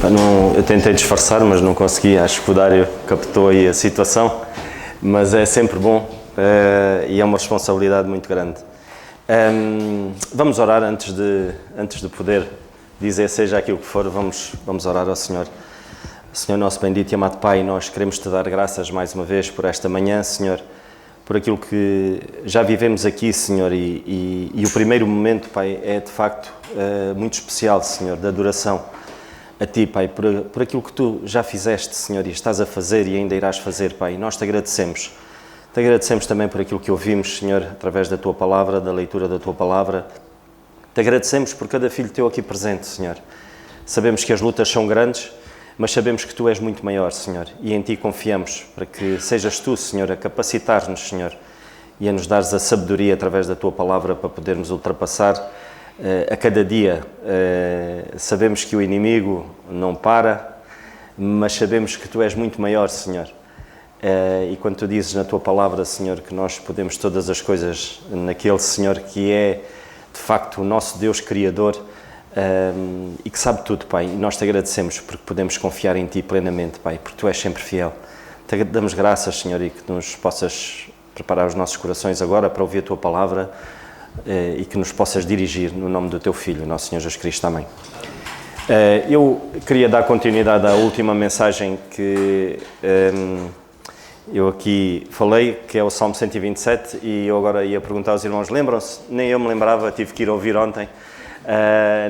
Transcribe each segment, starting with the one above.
Eu tentei disfarçar, mas não consegui. Acho que o Dário captou aí a situação, mas é sempre bom e é uma responsabilidade muito grande. Vamos orar antes de poder dizer seja aquilo que for, vamos orar ao Senhor. Senhor nosso bendito e amado Pai, nós queremos Te dar graças mais uma vez por esta manhã, Senhor, por aquilo que já vivemos aqui, Senhor, e o primeiro momento, Pai, é de facto muito especial, Senhor, de adoração a Ti, Pai, por aquilo que Tu já fizeste, Senhor, e estás a fazer e ainda irás fazer, Pai. Nós Te agradecemos. Te agradecemos também por aquilo que ouvimos, Senhor, através da Tua Palavra, da leitura da Tua Palavra. Te agradecemos por cada filho Teu aqui presente, Senhor. Sabemos que as lutas são grandes, mas sabemos que Tu és muito maior, Senhor, e em Ti confiamos para que sejas Tu, Senhor, a capacitar-nos, Senhor, e a nos dares a sabedoria através da Tua Palavra para podermos ultrapassar a cada dia. Sabemos que o inimigo não para, mas sabemos que Tu és muito maior, Senhor. E quando Tu dizes na Tua Palavra, Senhor, que nós podemos todas as coisas naquele, Senhor, que é de facto o nosso Deus Criador, e que sabe tudo, Pai, e nós Te agradecemos porque podemos confiar em Ti plenamente, Pai, porque Tu és sempre fiel. Te damos graças, Senhor, e que nos possas preparar os nossos corações agora para ouvir a Tua Palavra e que nos possas dirigir no nome do Teu Filho, nosso Senhor Jesus Cristo. Amém. Eu queria dar continuidade à última mensagem que eu aqui falei, que é o Salmo 127, e eu agora ia perguntar aos irmãos, lembram-se? Nem eu me lembrava, tive que ir ouvir ontem,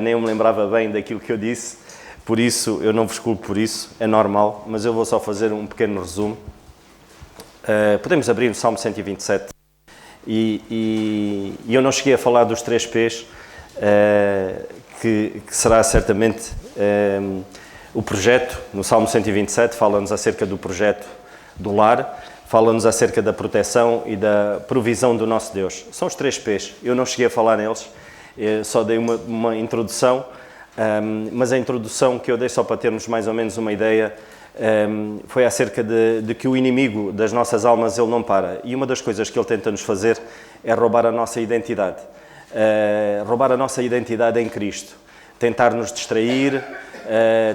nem eu me lembrava bem daquilo que eu disse, por isso eu não vos culpo por isso, é normal, mas eu vou só fazer um pequeno resumo. Podemos abrir o Salmo 127, e eu não cheguei a falar dos 3 P's, que será certamente o projeto. No Salmo 127 fala-nos acerca do projeto do lar, fala-nos acerca da proteção e da provisão do nosso Deus. São os 3 P's, eu não cheguei a falar neles, só dei uma introdução, mas a introdução que eu dei só para termos mais ou menos uma ideia foi acerca de que o inimigo das nossas almas, ele não para, e uma das coisas que ele tenta nos fazer é roubar a nossa identidade, roubar a nossa identidade em Cristo, tentar nos distrair,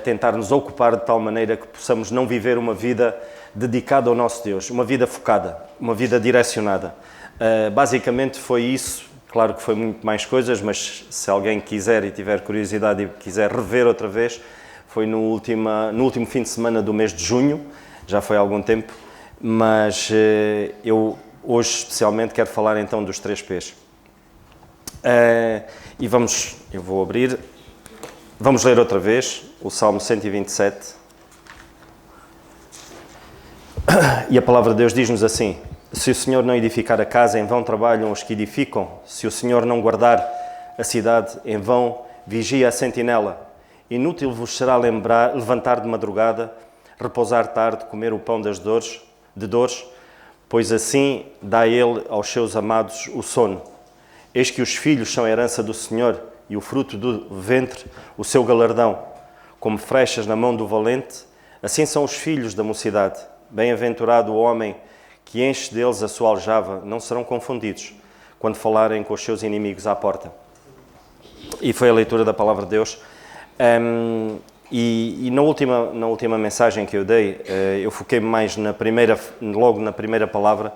tentar nos ocupar de tal maneira que possamos não viver uma vida dedicada ao nosso Deus, uma vida focada, uma vida direcionada. Basicamente foi isso. Claro que foi muito mais coisas, mas se alguém quiser e tiver curiosidade e quiser rever outra vez, foi no último fim de semana do mês de junho, já foi há algum tempo, mas eu hoje especialmente quero falar então dos 3 P's. E eu vou abrir, vamos ler outra vez o Salmo 127. E a palavra de Deus diz-nos assim: se o Senhor não edificar a casa, em vão trabalham os que edificam. Se o Senhor não guardar a cidade, em vão vigia a sentinela. Inútil vos será levantar de madrugada, repousar tarde, comer o pão de dores, pois assim dá Ele aos seus amados o sono. Eis que os filhos são a herança do Senhor, e o fruto do ventre o seu galardão. Como flechas na mão do valente, assim são os filhos da mocidade. Bem-aventurado o homem que enche deles a sua aljava, não serão confundidos quando falarem com os seus inimigos à porta. E foi a leitura da palavra de Deus. E na última mensagem que eu dei, eu foquei-me mais logo na primeira palavra,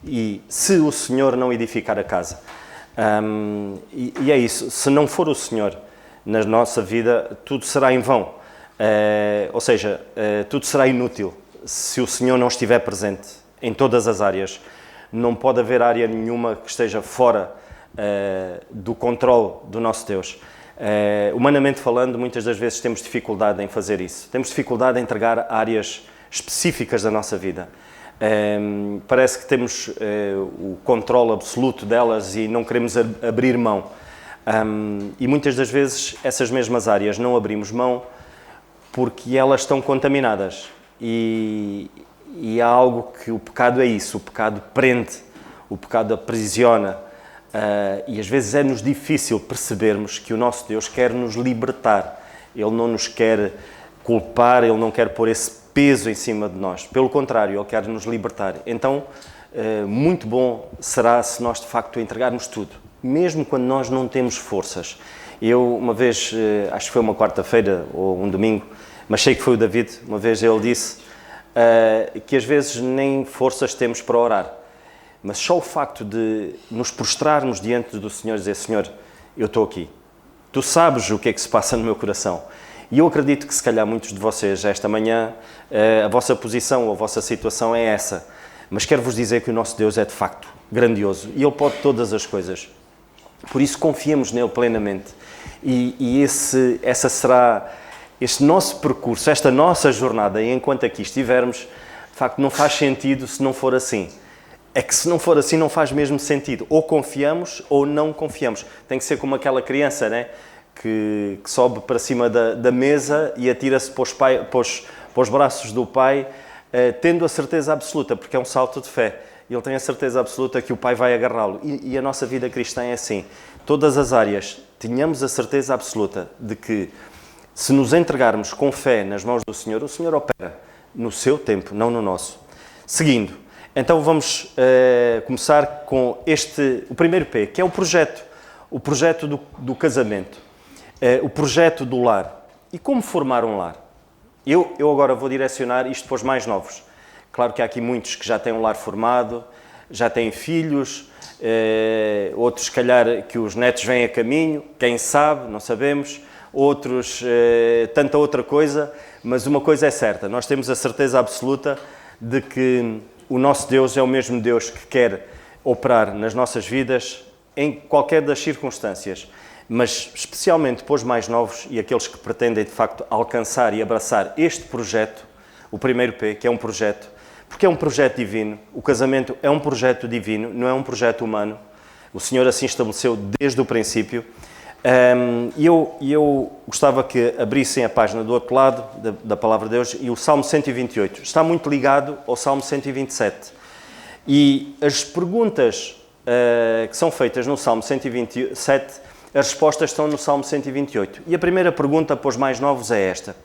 e se o Senhor não edificar a casa. E é isso, se não for o Senhor na nossa vida, tudo será em vão. Ou seja, tudo será inútil se o Senhor não estiver presente em todas as áreas. Não pode haver área nenhuma que esteja fora do controle do nosso Deus. Humanamente falando, muitas das vezes temos dificuldade em fazer isso. Temos dificuldade em entregar áreas específicas da nossa vida. Parece que temos o controle absoluto delas e não queremos abrir mão. E muitas das vezes essas mesmas áreas não abrimos mão porque elas estão contaminadas. E há algo que o pecado é isso, o pecado prende, o pecado aprisiona, e às vezes é-nos difícil percebermos que o nosso Deus quer nos libertar. Ele não nos quer culpar, Ele não quer pôr esse peso em cima de nós, pelo contrário, Ele quer nos libertar. Então, muito bom será se nós de facto entregarmos tudo, mesmo quando nós não temos forças. Eu uma vez, acho que foi uma quarta-feira ou um domingo, Mas sei que foi o David, uma vez ele disse que às vezes nem forças temos para orar. Mas só o facto de nos prostrarmos diante do Senhor e dizer: Senhor, eu estou aqui. Tu sabes o que é que se passa no meu coração. E eu acredito que se calhar muitos de vocês esta manhã, a vossa posição ou a vossa situação é essa. Mas quero-vos dizer que o nosso Deus é de facto grandioso e Ele pode todas as coisas. Por isso confiemos nele plenamente. E essa será este nosso percurso, esta nossa jornada, e enquanto aqui estivermos, de facto não faz sentido se não for assim. É que se não for assim não faz mesmo sentido. Ou confiamos ou não confiamos. Tem que ser como aquela criança, né? que sobe para cima da mesa e atira-se para os braços do pai, tendo a certeza absoluta, porque é um salto de fé. Ele tem a certeza absoluta que o pai vai agarrá-lo. E a nossa vida cristã é assim. Todas as áreas, tenhamos a certeza absoluta de que se nos entregarmos com fé nas mãos do Senhor, o Senhor opera no seu tempo, não no nosso. Seguindo, então vamos começar com o primeiro P, que é o projeto do casamento, o projeto do lar. E como formar um lar? Eu agora vou direcionar isto para os mais novos. Claro que há aqui muitos que já têm um lar formado, já têm filhos, outros, se calhar, que os netos vêm a caminho, quem sabe, não sabemos, outros, tanta outra coisa, mas uma coisa é certa, nós temos a certeza absoluta de que o nosso Deus é o mesmo Deus que quer operar nas nossas vidas em qualquer das circunstâncias, mas especialmente para os mais novos e aqueles que pretendem, de facto, alcançar e abraçar este projeto, o primeiro P, que é um projeto, porque é um projeto divino. O casamento é um projeto divino, não é um projeto humano. O Senhor assim estabeleceu desde o princípio. E eu gostava que abrissem a página do outro lado da Palavra de Deus e o Salmo 128. Está muito ligado ao Salmo 127. E as perguntas que são feitas no Salmo 127, as respostas estão no Salmo 128. E a primeira pergunta para os mais novos é esta: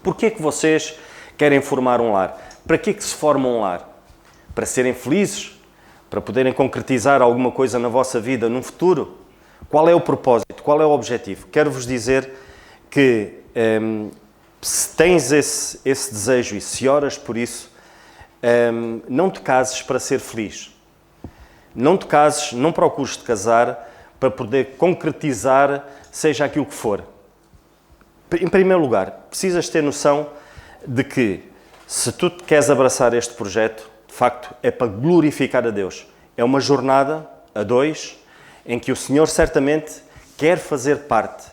porquê que vocês querem formar um lar? Para que se forma um lar? Para serem felizes? Para poderem concretizar alguma coisa na vossa vida num futuro? Qual é o propósito? Qual é o objetivo? Quero-vos dizer que se tens esse desejo e se oras por isso, não te cases para ser feliz. Não te cases, não procures te casar para poder concretizar seja aquilo que for. Em primeiro lugar, precisas ter noção de que se tu queres abraçar este projeto, de facto, é para glorificar a Deus. É uma jornada a dois, em que o Senhor certamente quer fazer parte.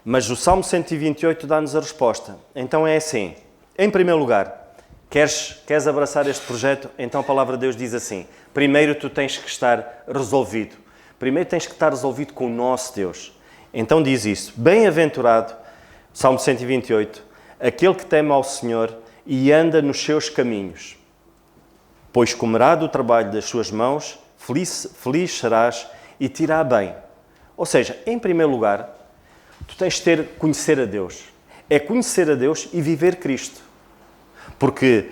Mas o Salmo 128 dá-nos a resposta. Então é assim, em primeiro lugar, queres abraçar este projeto? Então a Palavra de Deus diz assim: primeiro tu tens que estar resolvido. Primeiro tens que estar resolvido com o nosso Deus. Então diz isso: bem-aventurado, Salmo 128, aquele que teme ao Senhor e anda nos seus caminhos. Pois comerá do trabalho das suas mãos, feliz serás e te irá bem. Ou seja, em primeiro lugar, tu tens de conhecer a Deus. É conhecer a Deus e viver Cristo. Porque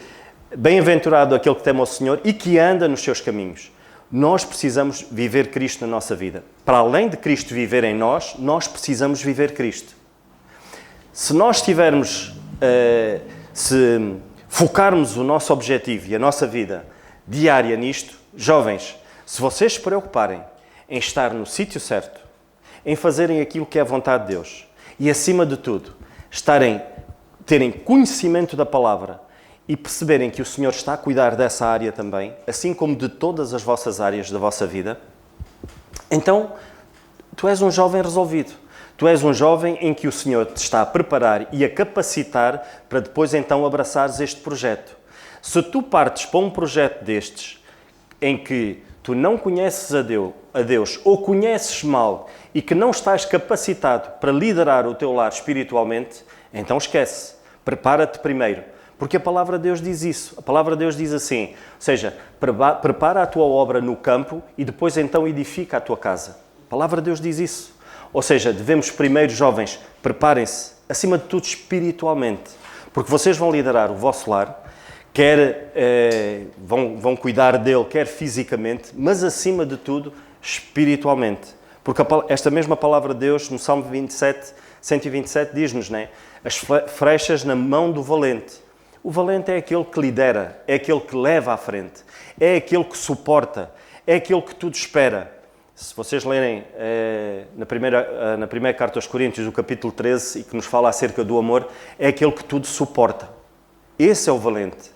bem-aventurado aquele que teme ao Senhor e que anda nos seus caminhos. Nós precisamos viver Cristo na nossa vida. Para além de Cristo viver em nós, nós precisamos viver Cristo. Se nós tivermos, se focarmos o nosso objetivo e a nossa vida diária nisto, jovens, se vocês se preocuparem em estar no sítio certo, em fazerem aquilo que é a vontade de Deus e, acima de tudo, terem conhecimento da palavra e perceberem que o Senhor está a cuidar dessa área também, assim como de todas as vossas áreas da vossa vida, então tu és um jovem resolvido. Tu és um jovem em que o Senhor te está a preparar e a capacitar para depois então abraçares este projeto. Se tu partes para um projeto destes, em que tu não conheces a Deus ou conheces mal e que não estás capacitado para liderar o teu lar espiritualmente, então esquece. Prepara-te primeiro. Porque a Palavra de Deus diz isso. A Palavra de Deus diz assim, ou seja, prepara a tua obra no campo e depois então edifica a tua casa. A Palavra de Deus diz isso. Ou seja, devemos primeiro, jovens, preparem-se, acima de tudo espiritualmente. Porque vocês vão liderar o vosso lar, vão cuidar dele, quer fisicamente, mas acima de tudo, espiritualmente. Porque esta mesma Palavra de Deus, no Salmo 27, 127 diz-nos, né? As flechas na mão do valente. O valente é aquele que lidera, é aquele que leva à frente, é aquele que suporta, é aquele que tudo espera. Se vocês lerem na primeira carta aos Coríntios, o capítulo 13, e que nos fala acerca do amor, é aquele que tudo suporta. Esse é o valente.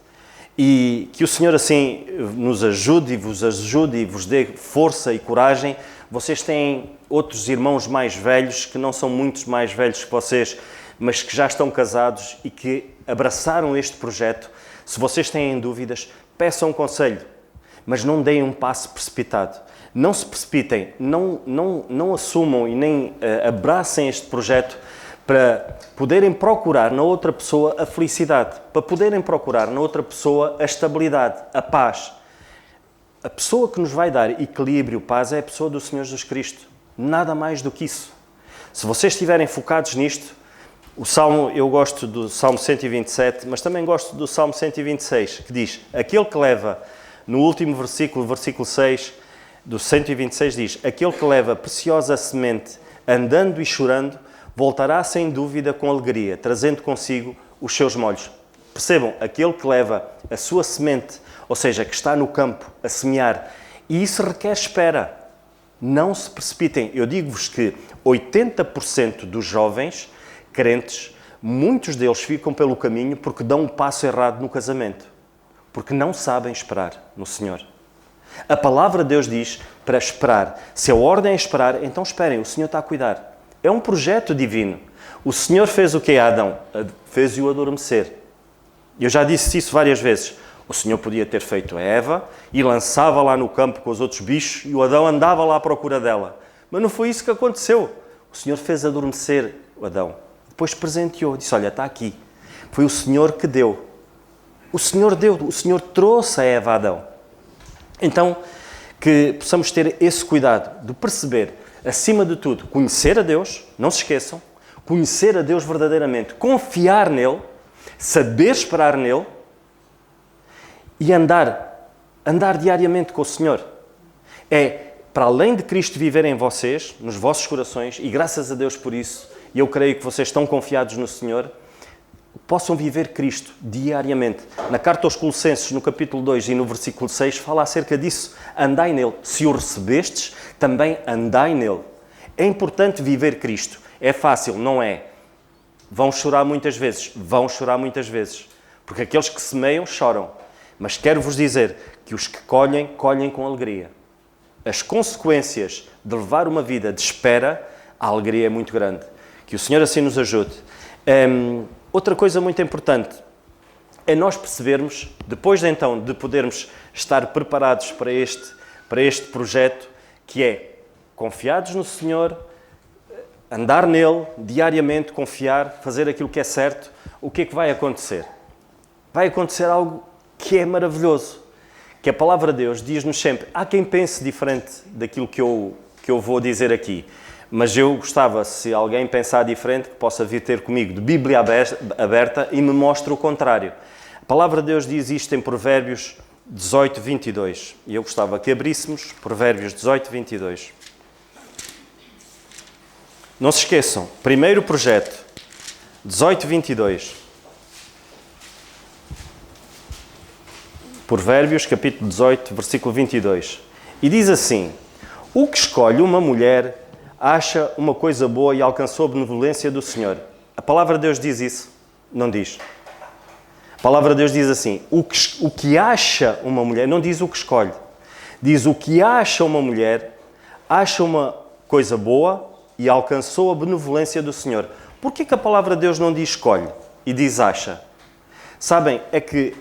E que o Senhor assim nos ajude e vos dê força e coragem. Vocês têm outros irmãos mais velhos, que não são muito mais velhos que vocês, mas que já estão casados e que abraçaram este projeto. Se vocês têm dúvidas, peçam um conselho, mas não deem um passo precipitado. Não se precipitem, não assumam e nem abracem este projeto para poderem procurar na outra pessoa a felicidade, para poderem procurar na outra pessoa a estabilidade, a paz. A pessoa que nos vai dar equilíbrio, paz, é a pessoa do Senhor Jesus Cristo. Nada mais do que isso. Se vocês estiverem focados nisto, o Salmo, eu gosto do Salmo 127, mas também gosto do Salmo 126, que diz, aquele que leva, no último versículo, versículo 6, do 126 diz, aquele que leva preciosa semente, andando e chorando, voltará sem dúvida com alegria, trazendo consigo os seus molhos. Percebam, aquele que leva a sua semente, ou seja, que está no campo a semear, e isso requer espera. Não se precipitem. Eu digo-vos que 80% dos jovens crentes, muitos deles ficam pelo caminho porque dão um passo errado no casamento, porque não sabem esperar no Senhor. A palavra de Deus diz para esperar. Se a ordem é esperar, então esperem, o Senhor está a cuidar. É um projeto divino. O Senhor fez o que a Adão? Fez-o adormecer. Eu já disse isso várias vezes. O Senhor podia ter feito a Eva e lançava lá no campo com os outros bichos e o Adão andava lá à procura dela. Mas não foi isso que aconteceu. O Senhor fez adormecer o Adão. Depois presenteou, disse, olha, está aqui. Foi o Senhor que deu. O Senhor deu, o Senhor trouxe a Eva a Adão. Então, que possamos ter esse cuidado de perceber, acima de tudo, conhecer a Deus, não se esqueçam, conhecer a Deus verdadeiramente, confiar nele, saber esperar nele e andar diariamente com o Senhor. É, para além de Cristo viver em vocês, nos vossos corações, e graças a Deus por isso, e eu creio que vocês estão confiados no Senhor, possam viver Cristo diariamente. Na carta aos Colossenses, no capítulo 2 e no versículo 6, fala acerca disso. Andai nele. Se o recebestes, também andai nele. É importante viver Cristo. É fácil, não é? Vão chorar muitas vezes. Vão chorar muitas vezes. Porque aqueles que semeiam, choram. Mas quero-vos dizer que os que colhem, colhem com alegria. As consequências de levar uma vida de espera, a alegria é muito grande. Que o Senhor assim nos ajude. Outra coisa muito importante é nós percebermos, depois de então de podermos estar preparados para este projeto, que é confiados no Senhor, andar nele diariamente, confiar, fazer aquilo que é certo, o que é que vai acontecer? Vai acontecer algo que é maravilhoso, que a palavra de Deus diz-nos sempre, há quem pense diferente daquilo que eu vou dizer aqui. Mas eu gostava, se alguém pensar diferente, que possa vir ter comigo de Bíblia aberta e me mostre o contrário. A palavra de Deus diz isto em Provérbios 18, 22. E eu gostava que abríssemos Provérbios 18, 22. Não se esqueçam, primeiro projeto, 18, 22. Provérbios, capítulo 18, versículo 22. E diz assim, o que escolhe uma mulher acha uma coisa boa e alcançou a benevolência do Senhor. A palavra de Deus diz isso? Não diz. A palavra de Deus diz assim, o que acha uma mulher, não diz o que escolhe, diz o que acha uma mulher, acha uma coisa boa e alcançou a benevolência do Senhor. Porquê que a palavra de Deus não diz escolhe e diz acha? Sabem, é que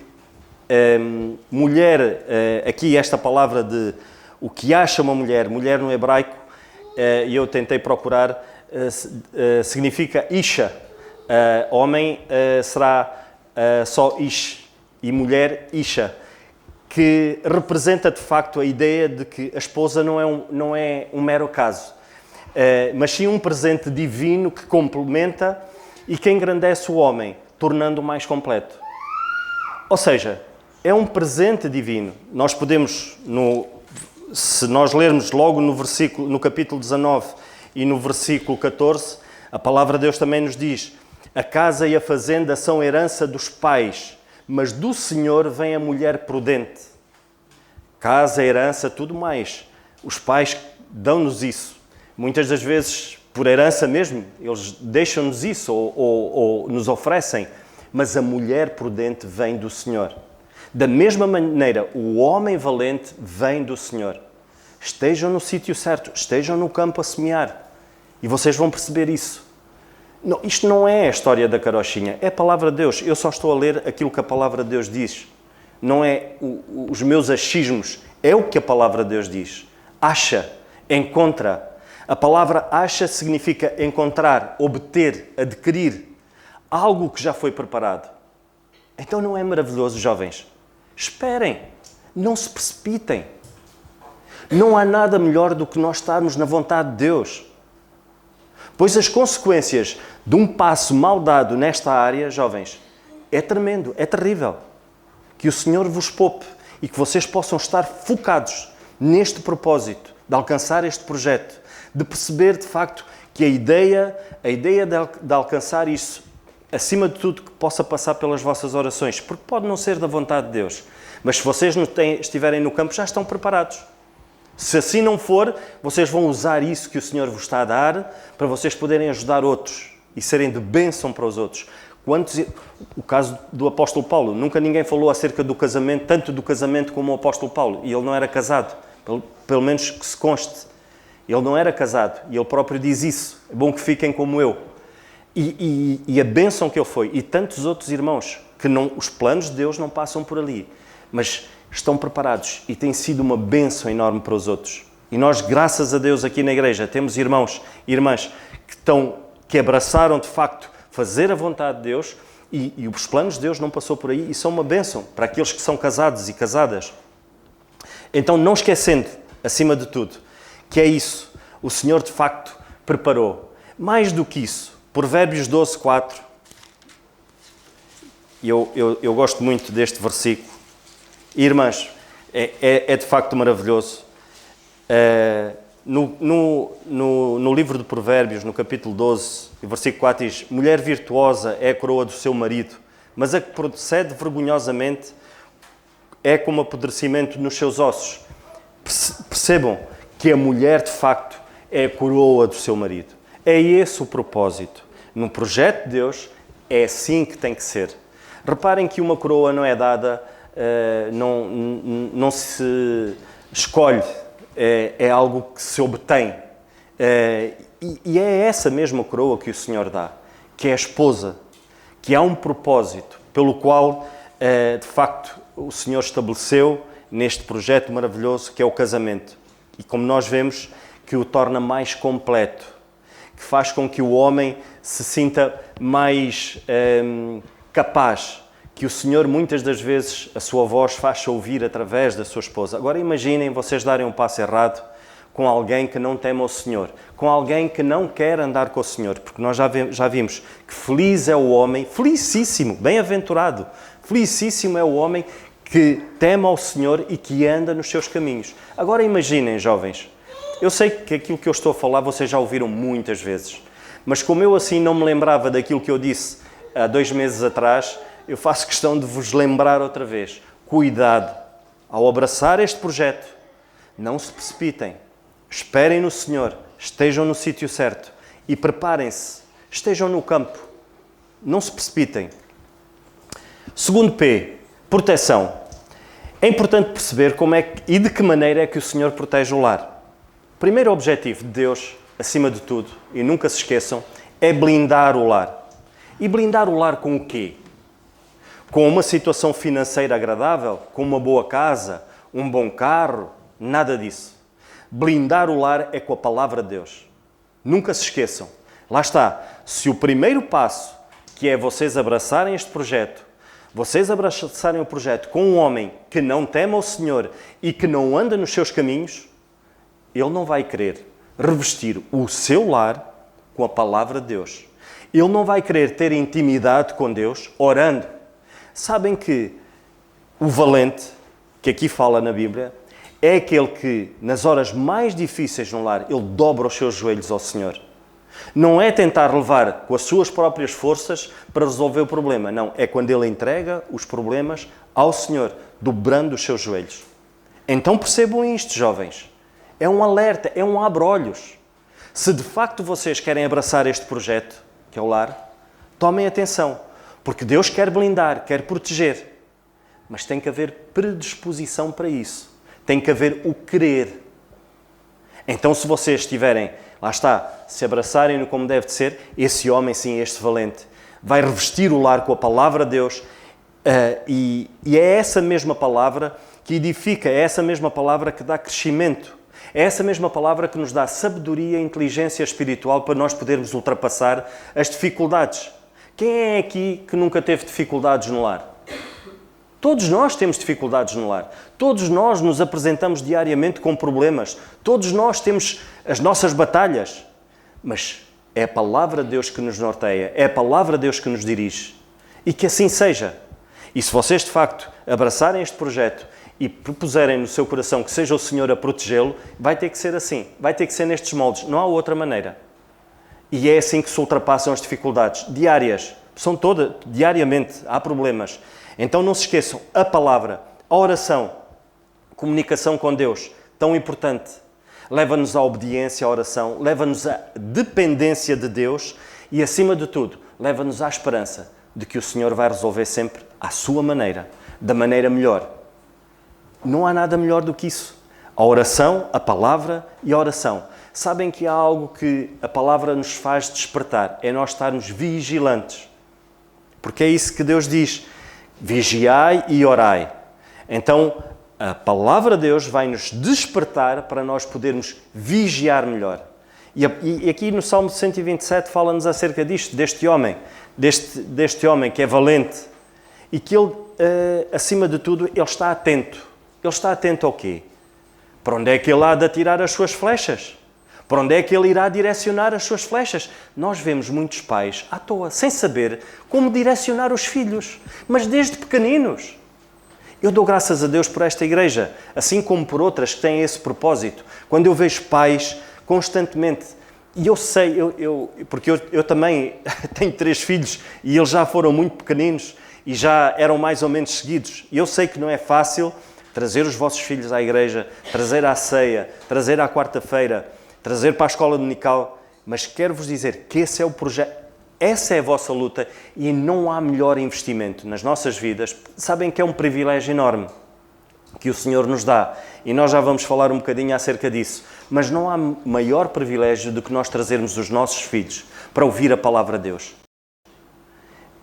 mulher, aqui esta palavra de o que acha uma mulher, mulher no hebraico, e eu tentei procurar, significa Isha. Homem será só Ish e mulher Isha, que representa de facto a ideia de que a esposa não é um mero acaso, mas sim um presente divino que complementa e que engrandece o homem, tornando-o mais completo. Ou seja, é um presente divino. Nós podemos, se nós lermos logo no capítulo 19 e no versículo 14, A palavra de Deus também nos diz: a casa e a fazenda são herança dos pais, mas do Senhor vem a mulher prudente. Casa, herança, tudo mais. Os pais dão-nos isso. Muitas das vezes, por herança mesmo, eles deixam-nos isso ou nos oferecem. Mas a mulher prudente vem do Senhor. Da mesma maneira, o homem valente vem do Senhor. Estejam no sítio certo, estejam no campo a semear. E vocês vão perceber isso. Não, isto não é a história da carochinha, é a palavra de Deus. Eu só estou a ler aquilo que a palavra de Deus diz. Não é os meus achismos, é o que a palavra de Deus diz. Acha, encontra. A palavra acha significa encontrar, obter, adquirir algo que já foi preparado. Então não é maravilhoso, jovens? Esperem, não se precipitem. Não há nada melhor do que nós estarmos na vontade de Deus. Pois as consequências de um passo mal dado nesta área, jovens, é tremendo, é terrível. Que o Senhor vos poupe e que vocês possam estar focados neste propósito, de alcançar este projeto, de perceber de facto que a ideia de alcançar isso, acima de tudo, que possa passar pelas vossas orações, porque pode não ser da vontade de Deus, mas se vocês estiverem no campo, já estão preparados. Se assim não for, vocês vão usar isso que o Senhor vos está a dar para vocês poderem ajudar outros e serem de bênção para os outros. O caso do apóstolo Paulo, nunca ninguém falou acerca do casamento, tanto do casamento como o apóstolo Paulo, e ele não era casado, pelo menos que se conste. Ele não era casado, e ele próprio diz isso. É bom que fiquem como eu. E a bênção que ele foi, e tantos outros irmãos, que os planos de Deus não passam por ali, mas estão preparados e tem sido uma bênção enorme para os outros. E nós, graças a Deus, aqui na igreja, temos irmãos e irmãs que abraçaram, de facto, fazer a vontade de Deus e os planos de Deus não passou por aí e são uma bênção para aqueles que são casados e casadas. Então, não esquecendo, acima de tudo, que é isso. O Senhor, de facto, preparou. Mais do que isso, Provérbios 12, 4. Eu gosto muito deste versículo. Irmãs, é de facto maravilhoso. No livro de Provérbios, no capítulo 12, o versículo 4 diz: mulher virtuosa é a coroa do seu marido, mas a que procede vergonhosamente é como apodrecimento nos seus ossos. Percebam que a mulher, de facto, é a coroa do seu marido. É esse o propósito. No projeto de Deus, é assim que tem que ser. Reparem que uma coroa não é dada... não se escolhe, é algo que se obtém. E é essa mesma coroa que o Senhor dá, que é a esposa, que há um propósito pelo qual, de facto, o Senhor estabeleceu neste projeto maravilhoso que é o casamento. E como nós vemos, que o torna mais completo, que faz com que o homem se sinta mais capaz, que o Senhor, muitas das vezes, a sua voz faz-se ouvir através da sua esposa. Agora imaginem vocês darem um passo errado com alguém que não teme ao Senhor, com alguém que não quer andar com o Senhor, porque nós já vimos que feliz é o homem, felicíssimo, bem-aventurado, felicíssimo é o homem que teme ao Senhor e que anda nos seus caminhos. Agora imaginem, jovens, eu sei que aquilo que eu estou a falar vocês já ouviram muitas vezes, mas como eu assim não me lembrava daquilo que eu disse há 2 meses atrás, eu faço questão de vos lembrar outra vez. Cuidado, ao abraçar este projeto, não se precipitem, esperem no Senhor, estejam no sítio certo e preparem-se, estejam no campo, não se precipitem. Segundo P, proteção. É importante perceber como e de que maneira é que o Senhor protege o lar. O primeiro objetivo de Deus, acima de tudo, e nunca se esqueçam, é blindar o lar. E blindar o lar com o quê? Com uma situação financeira agradável, com uma boa casa, um bom carro, nada disso. Blindar o lar é com a palavra de Deus. Nunca se esqueçam. Lá está. Se o primeiro passo, que é vocês abraçarem este projeto, vocês abraçarem o projeto com um homem que não teme ao Senhor e que não anda nos seus caminhos, ele não vai querer revestir o seu lar com a palavra de Deus. Ele não vai querer ter intimidade com Deus orando. Sabem que o valente, que aqui fala na Bíblia, é aquele que, nas horas mais difíceis no lar, ele dobra os seus joelhos ao Senhor. Não é tentar levar com as suas próprias forças para resolver o problema. Não, é quando ele entrega os problemas ao Senhor, dobrando os seus joelhos. Então percebam isto, jovens. É um alerta, é um abre-olhos. Se de facto vocês querem abraçar este projeto, que é o lar, tomem atenção, porque Deus quer blindar, quer proteger. Mas tem que haver predisposição para isso. Tem que haver o querer. Então, se vocês estiverem, lá está, se abraçarem-no como deve de ser, esse homem, sim, este valente, vai revestir o lar com a palavra de Deus e é essa mesma palavra que edifica, é essa mesma palavra que dá crescimento, é essa mesma palavra que nos dá sabedoria e inteligência espiritual para nós podermos ultrapassar as dificuldades. Quem é aqui que nunca teve dificuldades no lar? Todos nós temos dificuldades no lar. Todos nós nos apresentamos diariamente com problemas. Todos nós temos as nossas batalhas. Mas é a palavra de Deus que nos norteia. É a palavra de Deus que nos dirige. E que assim seja. E se vocês, de facto, abraçarem este projeto e propuserem no seu coração que seja o Senhor a protegê-lo, vai ter que ser assim. Vai ter que ser nestes moldes. Não há outra maneira. E é assim que se ultrapassam as dificuldades diárias. São todas, diariamente, há problemas. Então não se esqueçam, a palavra, a oração, comunicação com Deus, tão importante, leva-nos à obediência à oração, leva-nos à dependência de Deus e, acima de tudo, leva-nos à esperança de que o Senhor vai resolver sempre à sua maneira, da maneira melhor. Não há nada melhor do que isso. A oração, a palavra e a oração. Sabem que há algo que a palavra nos faz despertar, é nós estarmos vigilantes. Porque é isso que Deus diz. Vigiai e orai. Então, a palavra de Deus vai nos despertar para nós podermos vigiar melhor. E aqui no Salmo 127 fala-nos acerca disto, deste homem que é valente e que ele, acima de tudo, ele está atento. Ele está atento ao quê? Para onde é que ele há de atirar as suas flechas? Para onde é que ele irá direcionar as suas flechas? Nós vemos muitos pais à toa, sem saber como direcionar os filhos, mas desde pequeninos. Eu dou graças a Deus por esta igreja, assim como por outras que têm esse propósito. Quando eu vejo pais constantemente, e eu sei, porque eu também tenho 3 filhos e eles já foram muito pequeninos e já eram mais ou menos seguidos. E eu sei que não é fácil trazer os vossos filhos à igreja, trazer à ceia, trazer à quarta-feira, trazer para a escola dominical, mas quero-vos dizer que esse é o projeto, essa é a vossa luta e não há melhor investimento nas nossas vidas. Sabem que é um privilégio enorme que o Senhor nos dá e nós já vamos falar um bocadinho acerca disso, mas não há maior privilégio do que nós trazermos os nossos filhos para ouvir a palavra de Deus.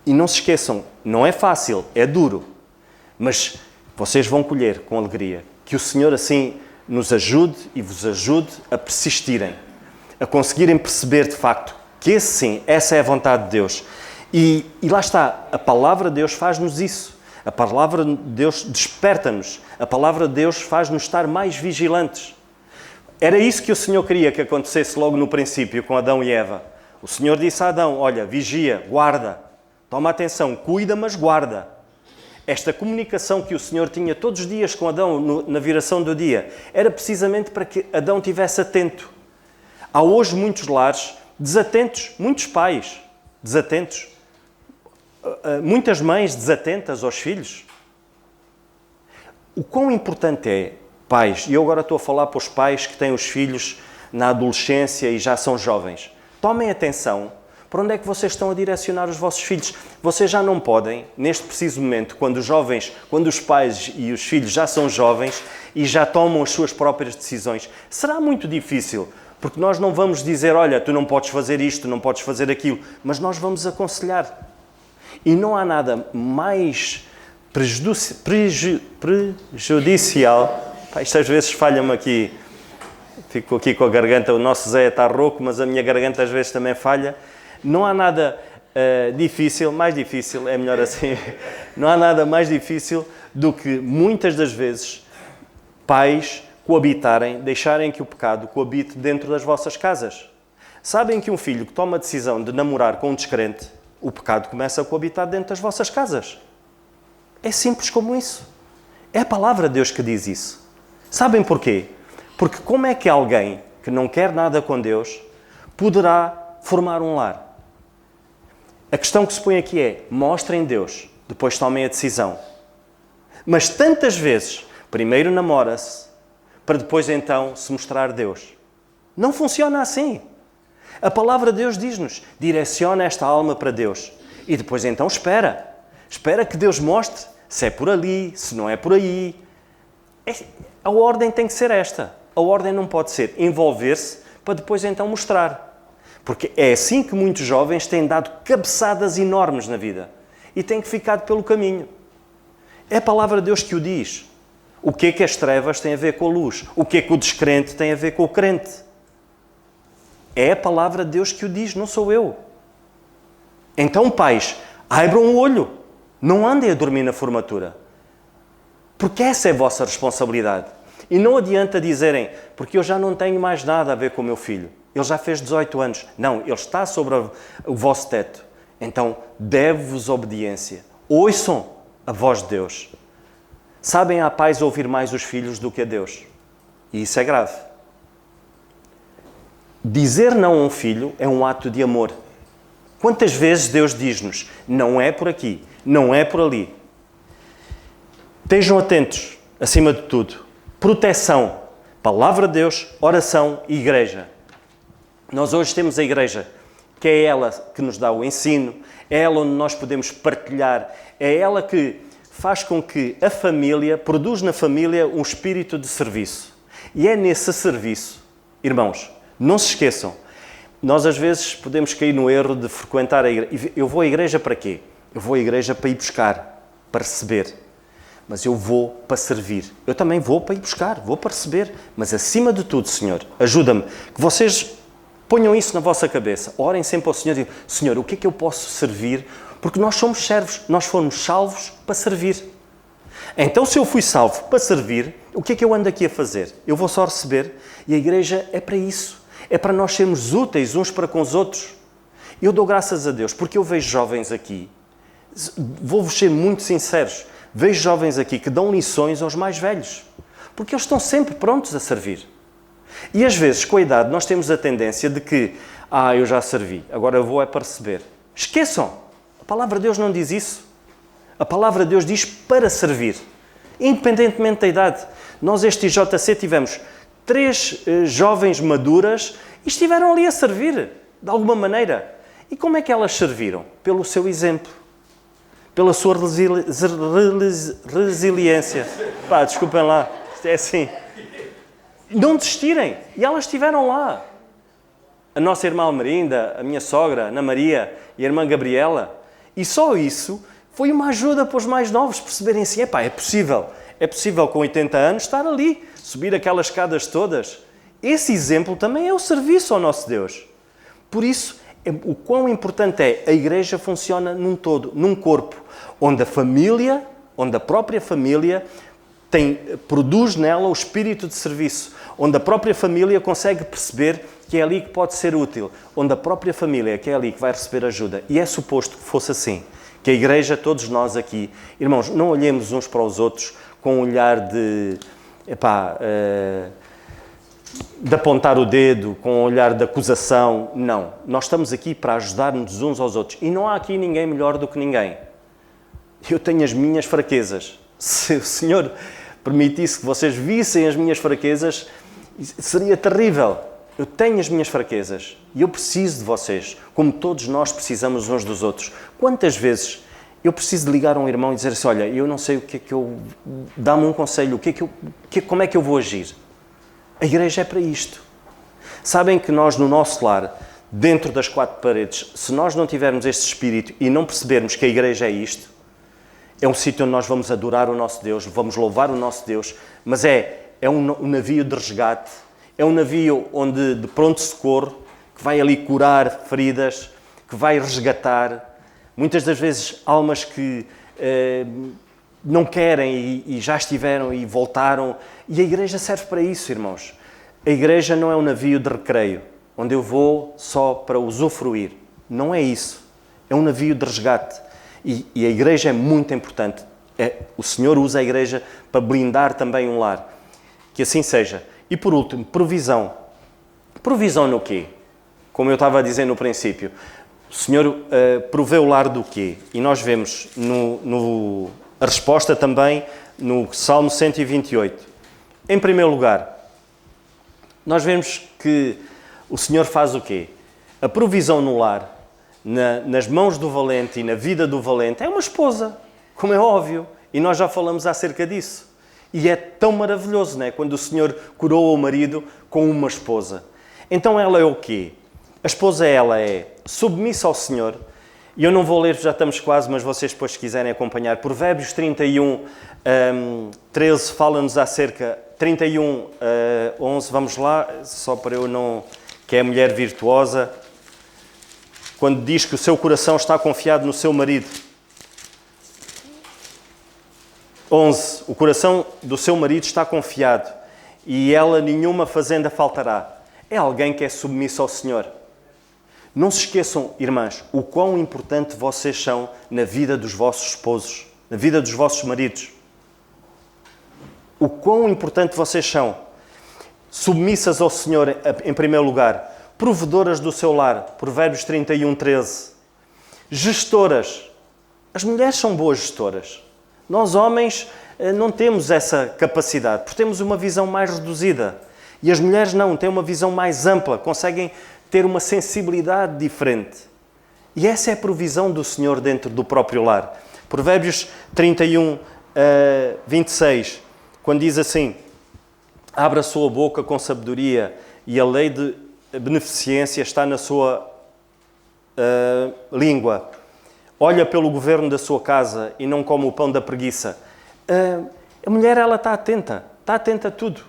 E não se esqueçam, não é fácil, é duro, mas vocês vão colher com alegria que o Senhor assim nos ajude e vos ajude a persistirem, a conseguirem perceber de facto que esse sim, essa é a vontade de Deus. E lá está, a palavra de Deus faz-nos isso. A palavra de Deus desperta-nos. A palavra de Deus faz-nos estar mais vigilantes. Era isso que o Senhor queria que acontecesse logo no princípio com Adão e Eva. O Senhor disse a Adão, olha, vigia, guarda, toma atenção, cuida, mas guarda. Esta comunicação que o Senhor tinha todos os dias com Adão na viração do dia era precisamente para que Adão estivesse atento. Há hoje muitos lares desatentos, muitos pais desatentos, muitas mães desatentas aos filhos. O quão importante é, pais, e eu agora estou a falar para os pais que têm os filhos na adolescência e já são jovens, tomem atenção para onde é que vocês estão a direcionar os vossos filhos. Vocês já não podem, neste preciso momento, quando os pais e os filhos já são jovens e já tomam as suas próprias decisões, será muito difícil, porque nós não vamos dizer, olha, tu não podes fazer isto, não podes fazer aquilo, mas nós vamos aconselhar. E não há nada mais prejudicial. Isto às vezes falha-me aqui, fico aqui com a garganta, o nosso Zé está rouco, mas a minha garganta às vezes também falha. Não há nada mais difícil, é melhor assim, não há nada mais difícil do que muitas das vezes pais coabitarem, deixarem que o pecado coabite dentro das vossas casas. Sabem que um filho que toma a decisão de namorar com um descrente, o pecado começa a coabitar dentro das vossas casas. É simples como isso. É a palavra de Deus que diz isso. Sabem porquê? Porque como é que alguém que não quer nada com Deus poderá formar um lar. A questão que se põe aqui é, mostrem Deus, depois tomem a decisão. Mas tantas vezes, primeiro namora-se, para depois então se mostrar Deus. Não funciona assim. A palavra de Deus diz-nos, direciona esta alma para Deus. E depois então espera. Espera que Deus mostre se é por ali, se não é por aí. A ordem tem que ser esta. A ordem não pode ser envolver-se para depois então mostrar. Porque é assim que muitos jovens têm dado cabeçadas enormes na vida. E têm ficado pelo caminho. É a palavra de Deus que o diz. O que é que as trevas têm a ver com a luz? O que é que o descrente tem a ver com o crente? É a palavra de Deus que o diz, não sou eu. Então, pais, abram o olho. Não andem a dormir na formatura. Porque essa é a vossa responsabilidade. E não adianta dizerem, porque eu já não tenho mais nada a ver com o meu filho. Ele já fez 18 anos. Não, ele está sobre o vosso teto. Então, deve-vos obediência. Ouçam a voz de Deus. Sabem, há pais ouvir mais os filhos do que a Deus. E isso é grave. Dizer não a um filho é um ato de amor. Quantas vezes Deus diz-nos, não é por aqui, não é por ali. Estejam atentos, acima de tudo. Proteção, palavra de Deus, oração e igreja. Nós hoje temos a igreja, que é ela que nos dá o ensino, é ela onde nós podemos partilhar, é ela que faz com que a família, produz na família um espírito de serviço. E é nesse serviço, irmãos, não se esqueçam, nós às vezes podemos cair no erro de frequentar a igreja. Eu vou à igreja para quê? Eu vou à igreja para ir buscar, para receber. Mas eu vou para servir. Eu também vou para ir buscar, vou para receber. Mas acima de tudo, Senhor, ajuda-me, que vocês ponham isso na vossa cabeça. Orem sempre ao Senhor e digam, Senhor, o que é que eu posso servir? Porque nós somos servos, nós fomos salvos para servir. Então, se eu fui salvo para servir, o que é que eu ando aqui a fazer? Eu vou só receber e a igreja é para isso. É para nós sermos úteis uns para com os outros. Eu dou graças a Deus, porque eu vejo jovens aqui, vou-vos ser muito sinceros, vejo jovens aqui que dão lições aos mais velhos, porque eles estão sempre prontos a servir. E às vezes, com a idade, nós temos a tendência de que, eu já servi, agora eu vou é para receber. Esqueçam, a palavra de Deus não diz isso. A palavra de Deus diz para servir, independentemente da idade. Nós, este IJC, tivemos 3 jovens maduras e estiveram ali a servir, de alguma maneira. E como é que elas serviram? Pelo seu exemplo, pela sua resiliência. Desculpem lá, isto é assim. Não desistirem. E elas estiveram lá. A nossa irmã Almerinda, a minha sogra, Ana Maria e a irmã Gabriela. E só isso foi uma ajuda para os mais novos perceberem assim, é possível com 80 anos estar ali, subir aquelas escadas todas. Esse exemplo também é o serviço ao nosso Deus. Por isso, o quão importante é a igreja funciona num todo, num corpo, onde a própria família produz nela o espírito de serviço, onde a própria família consegue perceber que é ali que pode ser útil, onde a própria família que é ali que vai receber ajuda. E é suposto que fosse assim, que a igreja, todos nós aqui, irmãos, não olhemos uns para os outros com um olhar de apontar o dedo, com um olhar de acusação. Não. Nós estamos aqui para ajudar-nos uns aos outros. E não há aqui ninguém melhor do que ninguém. Eu tenho as minhas fraquezas. Se o Senhor permitisse que vocês vissem as minhas fraquezas, seria terrível. Eu tenho as minhas fraquezas e eu preciso de vocês, como todos nós precisamos uns dos outros. Quantas vezes eu preciso de ligar a um irmão e dizer assim, olha, eu não sei o que é que eu... Dá-me um conselho, como é que eu vou agir? A igreja é para isto. Sabem que nós, no nosso lar, dentro das 4 paredes, se nós não tivermos este espírito e não percebermos que a igreja é isto, é um sítio onde nós vamos adorar o nosso Deus, vamos louvar o nosso Deus, mas é um navio de resgate, é um navio onde, de pronto socorro, que vai ali curar feridas, que vai resgatar. Muitas das vezes, almas que não querem e já estiveram e voltaram. E a igreja serve para isso, irmãos. A igreja não é um navio de recreio, onde eu vou só para usufruir. Não é isso. É um navio de resgate. E a igreja é muito importante. O Senhor usa a igreja para blindar também um lar. Que assim seja. E por último, provisão. Provisão no quê? como eu estava a dizer no princípio, o Senhor provê o lar do quê? E nós vemos a resposta também no Salmo 128. Em primeiro lugar, nós vemos que o Senhor faz o quê? A provisão no lar, nas mãos do valente e na vida do valente, é uma esposa, como é óbvio. E nós já falamos acerca disso. E é tão maravilhoso, não é? Quando o Senhor coroa o marido com uma esposa. Então ela é o quê? A esposa, ela é submissa ao Senhor. E eu não vou ler, já estamos quase, mas vocês depois, se quiserem acompanhar. Provérbios 31, 13, fala-nos acerca... 31, 11, vamos lá, só para eu não... Que é a mulher virtuosa. Quando diz que o seu coração está confiado no seu marido. 11. O coração do seu marido está confiado e ela nenhuma fazenda faltará. É alguém que é submisso ao Senhor. Não se esqueçam, irmãs, o quão importante vocês são na vida dos vossos esposos, na vida dos vossos maridos. O quão importante vocês são. Submissas ao Senhor, em primeiro lugar. Provedoras do seu lar. Provérbios 31, 13. Gestoras. As mulheres são boas gestoras. Nós, homens, não temos essa capacidade, porque temos uma visão mais reduzida. E as mulheres não, têm uma visão mais ampla, conseguem ter uma sensibilidade diferente. E essa é a provisão do Senhor dentro do próprio lar. Provérbios 31, 26, quando diz assim: abre a sua boca com sabedoria e a lei de beneficência está na sua língua. Olha pelo governo da sua casa e não come o pão da preguiça. A mulher, ela está atenta a tudo.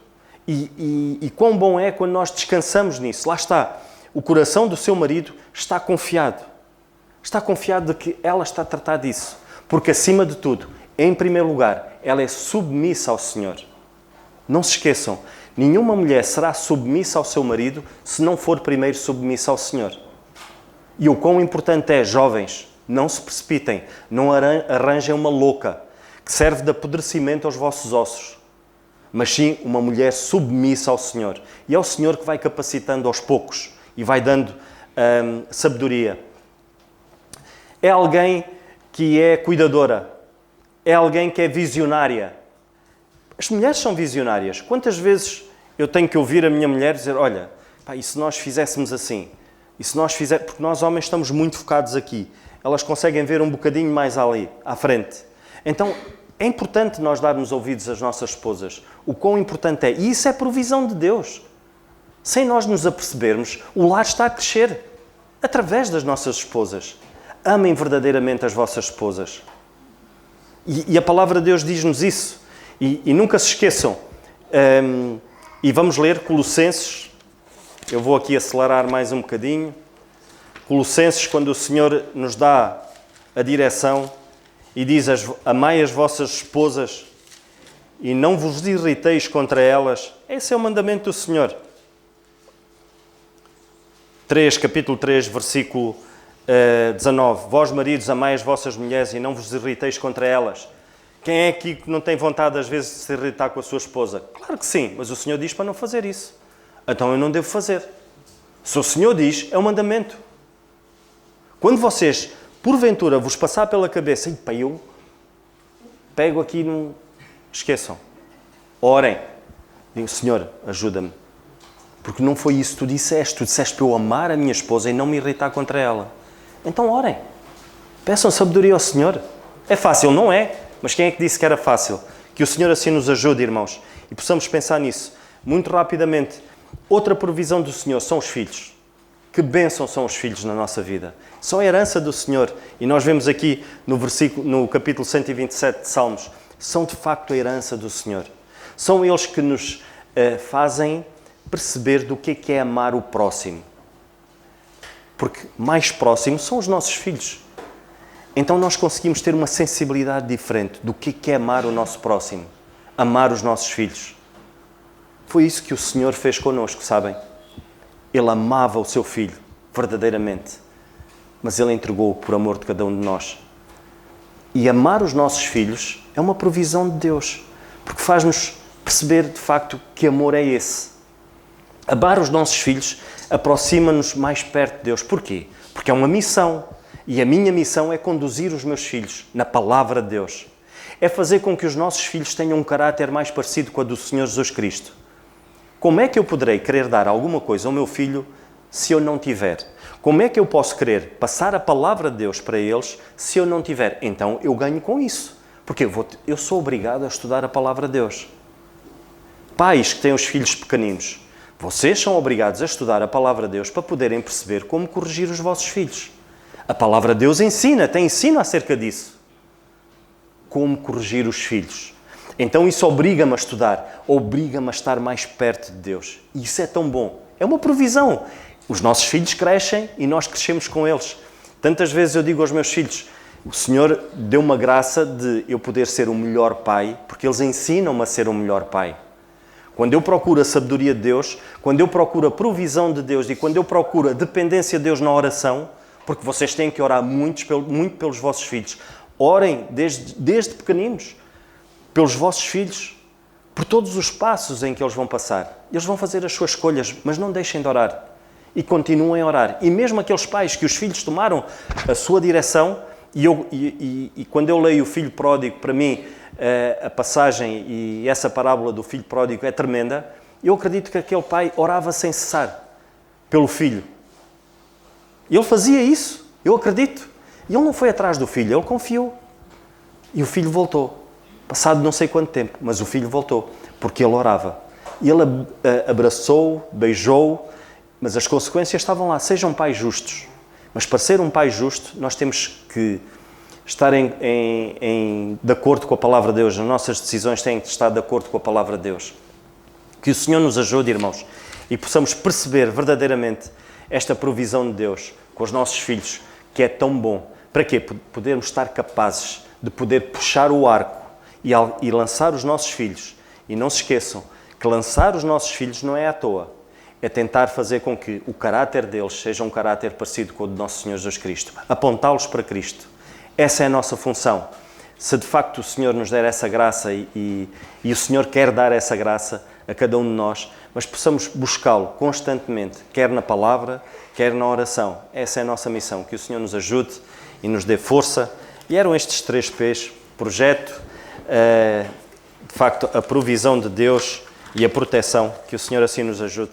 E quão bom é quando nós descansamos nisso. Lá está. O coração do seu marido está confiado. Está confiado de que ela está a tratar disso. Porque, acima de tudo, em primeiro lugar, ela é submissa ao Senhor. Não se esqueçam, nenhuma mulher será submissa ao seu marido se não for primeiro submissa ao Senhor. E o quão importante é, jovens, não se precipitem, não arranjem uma louca que serve de apodrecimento aos vossos ossos, mas sim uma mulher submissa ao Senhor. E é o Senhor que vai capacitando aos poucos e vai dando sabedoria. É alguém que é cuidadora, é alguém que é visionária. As mulheres são visionárias. Quantas vezes eu tenho que ouvir a minha mulher dizer: olha, pá, e se nós fizéssemos assim? E se nós fizéssemos... Porque nós homens estamos muito focados aqui. Elas conseguem ver um bocadinho mais ali, à frente. Então, é importante nós darmos ouvidos às nossas esposas. O quão importante é. E isso é provisão de Deus. Sem nós nos apercebermos, o lar está a crescer através das nossas esposas. Amem verdadeiramente as vossas esposas. E a palavra de Deus diz-nos isso. E nunca se esqueçam. E vamos ler Colossenses. Eu vou aqui acelerar mais um bocadinho. Colossenses, quando o Senhor nos dá a direção e diz: amai as vossas esposas e não vos irriteis contra elas. Esse é o mandamento do Senhor. Capítulo 3, versículo 19. Vós, maridos, amai as vossas mulheres e não vos irriteis contra elas. Quem é aqui que não tem vontade às vezes de se irritar com a sua esposa? Claro que sim, mas o Senhor diz para não fazer isso. Então eu não devo fazer. Se o Senhor diz, é um mandamento. Quando vocês, porventura, vos passar pela cabeça: e pá, eu pego aqui num... Esqueçam. Orem. Digam: Senhor, ajuda-me. Porque não foi isso que tu disseste. Tu disseste para eu amar a minha esposa e não me irritar contra ela. Então orem. Peçam sabedoria ao Senhor. É fácil, não é? Mas quem é que disse que era fácil? Que o Senhor assim nos ajude, irmãos. E possamos pensar nisso. Muito rapidamente. Outra provisão do Senhor são os filhos. Que bênção são os filhos na nossa vida. São a herança do Senhor. E nós vemos aqui no capítulo 127 de Salmos. São de facto a herança do Senhor. São eles que nos fazem perceber do que é amar o próximo. Porque mais próximos são os nossos filhos. Então nós conseguimos ter uma sensibilidade diferente do que é amar o nosso próximo. Amar os nossos filhos. Foi isso que o Senhor fez connosco, sabem? Ele amava o seu filho, verdadeiramente. Mas Ele entregou-o por amor de cada um de nós. E amar os nossos filhos é uma provisão de Deus. Porque faz-nos perceber, de facto, que amor é esse. Amar os nossos filhos aproxima-nos mais perto de Deus. Porquê? Porque é uma missão. E a minha missão é conduzir os meus filhos na palavra de Deus. É fazer com que os nossos filhos tenham um caráter mais parecido com a do Senhor Jesus Cristo. Como é que eu poderei querer dar alguma coisa ao meu filho se eu não tiver? Como é que eu posso querer passar a palavra de Deus para eles se eu não tiver? Então eu ganho com isso. Porque eu sou obrigado a estudar a palavra de Deus. Pais que têm os filhos pequeninos, vocês são obrigados a estudar a palavra de Deus para poderem perceber como corrigir os vossos filhos. A palavra de Deus ensina, tem ensino acerca disso. Como corrigir os filhos. Então isso obriga-me a estudar, obriga-me a estar mais perto de Deus. E isso é tão bom. É uma provisão. Os nossos filhos crescem e nós crescemos com eles. Tantas vezes eu digo aos meus filhos, o Senhor deu uma graça de eu poder ser o melhor pai, porque eles ensinam-me a ser o melhor pai. Quando eu procuro a sabedoria de Deus, quando eu procuro a provisão de Deus e quando eu procuro a dependência de Deus na oração, porque vocês têm que orar muito pelos vossos filhos. Orem desde pequeninos, pelos vossos filhos, por todos os passos em que eles vão passar. Eles vão fazer as suas escolhas, mas não deixem de orar. E continuem a orar. E mesmo aqueles pais que os filhos tomaram a sua direção, e quando eu leio o filho pródigo, para mim, a passagem e essa parábola do filho pródigo é tremenda, eu acredito que aquele pai orava sem cessar pelo filho. Ele fazia isso, eu acredito. E ele não foi atrás do filho, ele confiou. E o filho voltou. Passado não sei quanto tempo, mas o filho voltou, porque ele orava. E ele abraçou, beijou, mas as consequências estavam lá. Sejam pais justos. Mas para ser um pai justo, nós temos que estar de acordo com a palavra de Deus. As nossas decisões têm que estar de acordo com a palavra de Deus. Que o Senhor nos ajude, irmãos, e possamos perceber verdadeiramente esta provisão de Deus com os nossos filhos, que é tão bom. Para quê? Podermos estar capazes de poder puxar o arco e lançar os nossos filhos. E não se esqueçam que lançar os nossos filhos não é à toa. É tentar fazer com que o caráter deles seja um caráter parecido com o do nosso Senhor Jesus Cristo. Apontá-los para Cristo. Essa é a nossa função. Se de facto o Senhor nos der essa graça e o Senhor quer dar essa graça a cada um de nós, mas possamos buscá-lo constantemente, quer na palavra, quer na oração. Essa é a nossa missão. Que o Senhor nos ajude e nos dê força. E eram estes 3 P's: projeto, de facto a provisão de Deus e a proteção. Que o Senhor assim nos ajude.